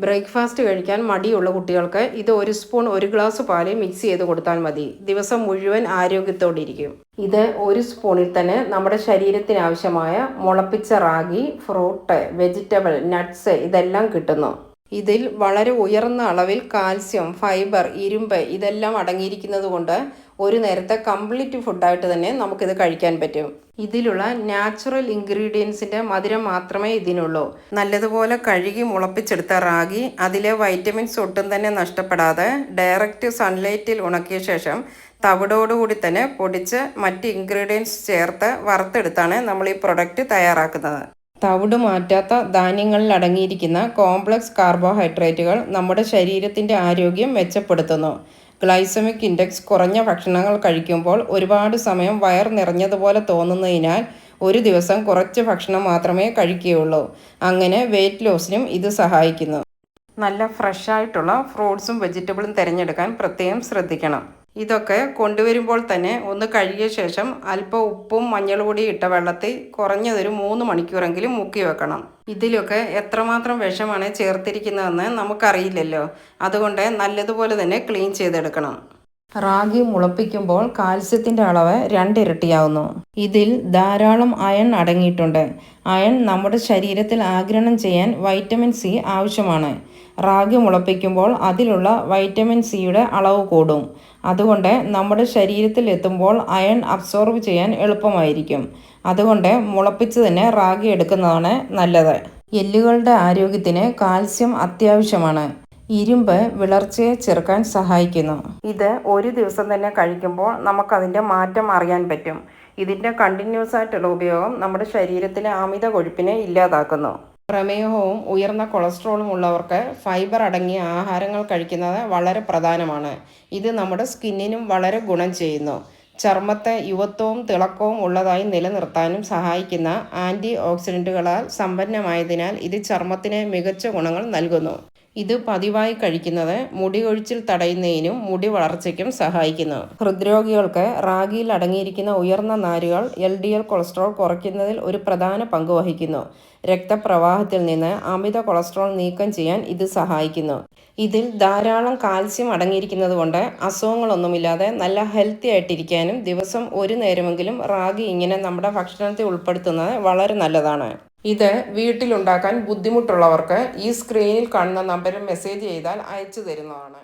Breakfast കഴിക്കാൻ മടിയുള്ള കുട്ടികൾക്ക് ഇത് 1 സ്പൂൺ 1 ഗ്ലാസ് പാല് മിക്സ് ചെയ്ത് കൊടുത്താൽ മതി. ദിവസം മുഴുവൻ ആരോഗ്യത്തോടെ ഇരിക്കും. ഇത് 1 സ്പൂണിൽ തന്നെ നമ്മുടെ ശരീരത്തിന് ആവശ്യമായ മുളപ്പിച്ച റാഗി, ഫ്രൂട്ട്, വെജിറ്റബിൾ, നട്ട്സ് ഇതെല്ലാം കിട്ടുന്നു. ഇതിൽ വളരെ ഉയർന്ന അളവിൽ കാൽസ്യം, ഫൈബർ, ഇരുമ്പ് ഇതെല്ലാം അടങ്ങിയിരിക്കുന്നത് കൊണ്ട് ഒരു നേരത്തെ കംപ്ലീറ്റ് ഫുഡായിട്ട് തന്നെ നമുക്കിത് കഴിക്കാൻ പറ്റും. ഇതിലുള്ള നാച്ചുറൽ ഇൻഗ്രീഡിയൻസിൻ്റെ മധുരം മാത്രമേ ഇതിനുള്ളൂ. നല്ലതുപോലെ കഴുകി മുളപ്പിച്ചെടുത്ത റാഗി അതിലെ വൈറ്റമിൻസ് ഒട്ടും തന്നെ നഷ്ടപ്പെടാതെ ഡയറക്റ്റ് സൺലൈറ്റിൽ ഉണക്കിയ ശേഷം തവിടോടുകൂടി തന്നെ പൊടിച്ച് മറ്റ് ഇൻഗ്രീഡിയൻസ് ചേർത്ത് വറുത്തെടുത്താണ് നമ്മൾ ഈ പ്രൊഡക്റ്റ് തയ്യാറാക്കുന്നത്. തവിട് മാറ്റാത്ത ധാന്യങ്ങളിൽ അടങ്ങിയിരിക്കുന്ന കോംപ്ലക്സ് കാർബോഹൈഡ്രേറ്റുകൾ നമ്മുടെ ശരീരത്തിൻ്റെ ആരോഗ്യം മെച്ചപ്പെടുത്തുന്നു. ഗ്ലൈസമിക് ഇൻഡെക്സ് കുറഞ്ഞ ഭക്ഷണങ്ങൾ കഴിക്കുമ്പോൾ ഒരുപാട് സമയം വയർ നിറഞ്ഞതുപോലെ തോന്നുന്നതിനാൽ ഒരു ദിവസം കുറച്ച് ഭക്ഷണം മാത്രമേ കഴിക്കുകയുള്ളൂ. അങ്ങനെ വെയിറ്റ് ലോസിനും ഇത് സഹായിക്കുന്നു. നല്ല ഫ്രഷായിട്ടുള്ള ഫ്രൂട്ട്സും വെജിറ്റബിളും തിരഞ്ഞെടുക്കാൻ പ്രത്യേകം ശ്രദ്ധിക്കണം. ഇതൊക്കെ കൊണ്ടുവരുമ്പോൾ തന്നെ ഒന്ന് കഴുകിയ ശേഷം അല്പം ഉപ്പും മഞ്ഞൾപ്പൊടിയും ഇട്ട വെള്ളത്തിൽ കുറഞ്ഞതൊരു 3 മണിക്കൂറെങ്കിലും മുക്കി വെക്കണം. ഇതിലൊക്കെ എത്രമാത്രം വിഷമാണ് ചേർത്തിരിക്കുന്നതെന്ന് നമുക്കറിയില്ലല്ലോ. അതുകൊണ്ട് നല്ലതുപോലെ തന്നെ ക്ലീൻ ചെയ്തെടുക്കണം. റാഗി മുളപ്പിക്കുമ്പോൾ കാൽസ്യത്തിൻ്റെ അളവ് 2 ഇരട്ടിയാവുന്നു. ഇതിൽ ധാരാളം അയൺ അടങ്ങിയിട്ടുണ്ട്. അയൺ നമ്മുടെ ശരീരത്തിൽ ആഗിരണം ചെയ്യാൻ വൈറ്റമിൻ സി ആവശ്യമാണ്. റാഗി മുളപ്പിക്കുമ്പോൾ അതിലുള്ള വൈറ്റമിൻ സിയുടെ അളവ് കൂടും. അതുകൊണ്ട് നമ്മുടെ ശരീരത്തിൽ എത്തുമ്പോൾ അയൺ അബ്സോർബ് ചെയ്യാൻ എളുപ്പമായിരിക്കും. അതുകൊണ്ട് മുളപ്പിച്ച് തന്നെ റാഗി എടുക്കുന്നതാണ് നല്ലത്. എല്ലുകളുടെ ആരോഗ്യത്തിന് കാൽസ്യം അത്യാവശ്യമാണ്. ഇരുമ്പ് വിളർച്ചയെ ചെറുക്കാൻ സഹായിക്കുന്നു. ഇത് ഒരു ദിവസം തന്നെ കഴിക്കുമ്പോൾ നമുക്കതിൻ്റെ മാറ്റം അറിയാൻ പറ്റും. ഇതിൻ്റെ കണ്ടിന്യൂസ് ആയിട്ടുള്ള ഉപയോഗം നമ്മുടെ ശരീരത്തിലെ അമിത കൊഴുപ്പിനെ ഇല്ലാതാക്കുന്നു. പ്രമേഹവും ഉയർന്ന കൊളസ്ട്രോളും ഉള്ളവർക്ക് ഫൈബർ അടങ്ങിയ ആഹാരങ്ങൾ കഴിക്കുന്നത് വളരെ പ്രധാനമാണ്. ഇത് നമ്മുടെ സ്കിന്നിനും വളരെ ഗുണം ചെയ്യുന്നു. ചർമ്മത്തെ യുവത്വവും തിളക്കവും ഉള്ളതായി നിലനിർത്താനും സഹായിക്കുന്ന ആൻറ്റി ഓക്സിഡൻറ്റുകളാൽ സമ്പന്നമായതിനാൽ ഇത് ചർമ്മത്തിന് മികച്ച ഗുണങ്ങൾ നൽകുന്നു. ഇത് പതിവായി കഴിക്കുന്നത് മുടി കൊഴിച്ചിൽ തടയുന്നതിനും മുടി വളർച്ചയ്ക്കും സഹായിക്കുന്നു. ഹൃദ്രോഗികൾക്ക് റാഗിയിൽ അടങ്ങിയിരിക്കുന്ന ഉയർന്ന നാരുകൾ LDL കൊളസ്ട്രോൾ കുറയ്ക്കുന്നതിൽ ഒരു പ്രധാന പങ്ക് വഹിക്കുന്നു. രക്തപ്രവാഹത്തിൽ നിന്ന് അമിത കൊളസ്ട്രോൾ നീക്കം ചെയ്യാൻ ഇത് സഹായിക്കുന്നു. ഇതിൽ ധാരാളം കാൽസ്യം അടങ്ങിയിരിക്കുന്നത് കൊണ്ട് അസുഖങ്ങളൊന്നുമില്ലാതെ നല്ല ഹെൽത്തി ആയിട്ടിരിക്കാനും ദിവസം ഒരു നേരമെങ്കിലും റാഗി ഇങ്ങനെ നമ്മുടെ ഭക്ഷണത്തിൽ ഉൾപ്പെടുത്തുന്നത് വളരെ നല്ലതാണ്. ഇത് വീട്ടിലുണ്ടാക്കാൻ ബുദ്ധിമുട്ടുള്ളവർക്ക് ഈ സ്ക്രീനിൽ കാണുന്ന നമ്പറിൽ മെസ്സേജ് ചെയ്താൽ അയച്ചു തരുന്നതാണ്.